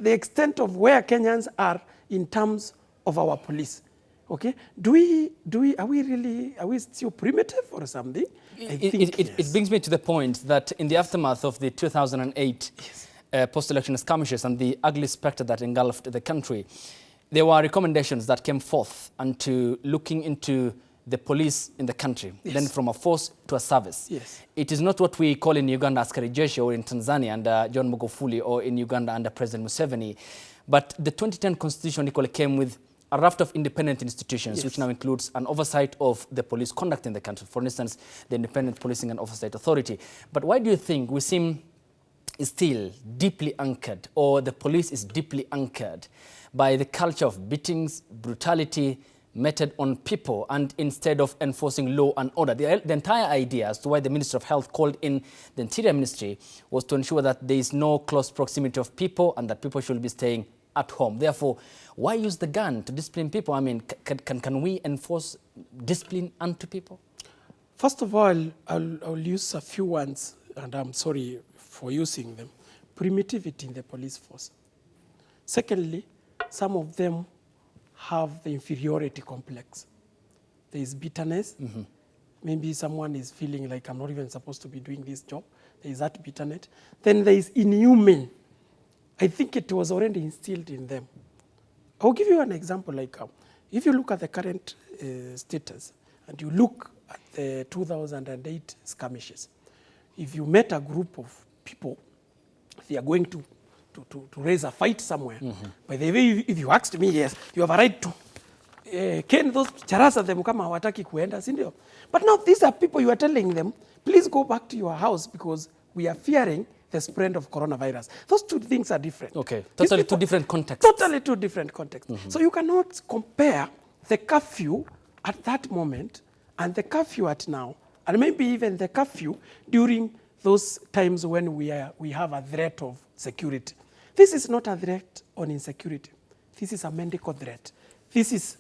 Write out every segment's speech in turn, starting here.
the extent of where Kenyans are in terms of our police. Okay, are we still primitive or something? It brings me to the point that in the aftermath of the 2008 post-election skirmishes and the ugly spectre that engulfed the country, there were recommendations that came forth into looking into the police in the country, then from a force to a service. It is not what we call in Uganda askari jeshi, or in Tanzania under John Magufuli, or in Uganda under President Museveni. But the 2010 constitution equally came with a raft of independent institutions, which now includes an oversight of the police conduct in the country. For instance, the Independent Policing and Oversight Authority. But why do you think we seem still deeply anchored, or the police is deeply anchored by the culture of beatings, brutality, meted on people, and instead of enforcing law and order? The entire idea as to why the Minister of Health called in the Interior Ministry was to ensure that there is no close proximity of people and that people should be staying at home. Therefore, why use the gun to discipline people? I mean, can we enforce discipline unto people? First of all, I'll use a few words, and I'm sorry for using them. Primitivity in the police force. Secondly, some of them have the inferiority complex. There is bitterness. Maybe someone is feeling like, I'm not even supposed to be doing this job. There is that bitterness. Then there is inhuman. I think it was already instilled in them. I'll give you an example. Like, if you look at the current status and you look at the 2008 skirmishes, if you met a group of people, they are going to raise a fight somewhere. By the way, if you asked me, yes, you have a right to can those charasa them kama hawataki kuenda, si ndio? But now these are people you are telling them, please go back to your house because we are fearing the spread of coronavirus. Those two things are different. Okay, totally two different contexts. Totally two different contexts. So you cannot compare the curfew at that moment and the curfew at now, and maybe even the curfew during those times when we have a threat of security. This is not a threat on insecurity. This is a medical threat. This is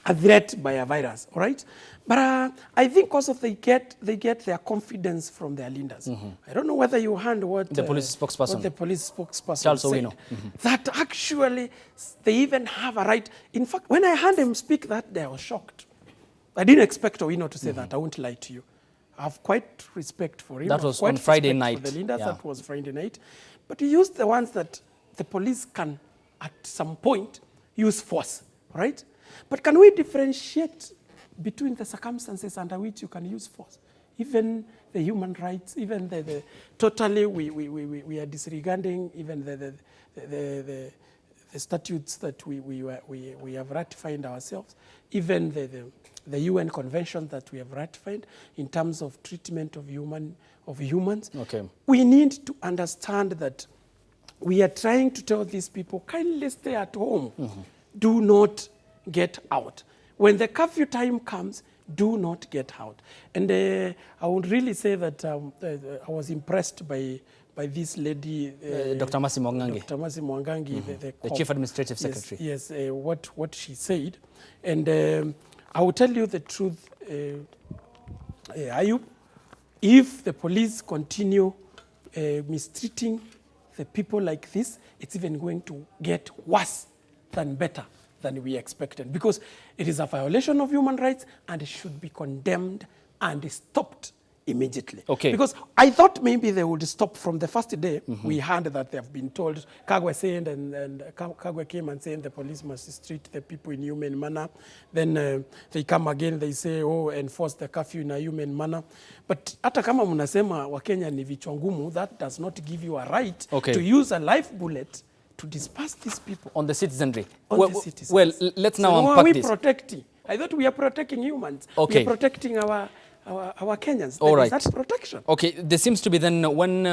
a threat by a virus, all right? But I think also they get their confidence from their leaders. I don't know whether you heard what the police spokesperson, Charles said. That actually they even have a right. In fact, when I heard him speak that day, I was shocked. I didn't expect Owino to say that. I won't lie to you. I have quite respect for him. That was on Friday night. For the leaders, that was Friday night. But he used the ones that the police can, at some point, use force, right? But can we differentiate between the circumstances under which you can use force? Even the human rights, even the totally we are disregarding even the statutes that we have ratified ourselves, even the UN convention that we have ratified in terms of treatment of humans. Okay. We need to understand that we are trying to tell these people, kindly stay at home. Do not get out. When the curfew time comes, do not get out. And I would really say that I was impressed by this lady, Dr. Mercy Mwangangi. Dr. Mercy Mwangangi, the Chief Administrative Secretary. Yes, what she said. And I will tell you the truth, Ayub, if the police continue mistreating the people like this, it's even going to get worse than better than we expected, because it is a violation of human rights and it should be condemned and stopped immediately. Okay. Because I thought maybe they would stop from the first day. We heard that they have been told, Kagwe said, and Kagwe came and said the police must treat the people in human manner. Then they come again, they say, oh, enforce the curfew in a human manner. But hata kama mnasema Wakenya ni vichwa ngumu, that does not give you a right to use a live bullet to disperse these people. On the citizenry. On the citizens. Well, let's now unpack this. Who are we protecting? I thought we are protecting humans. Okay. We are protecting our Kenyans. All right. That's protection. Okay, there seems to be then when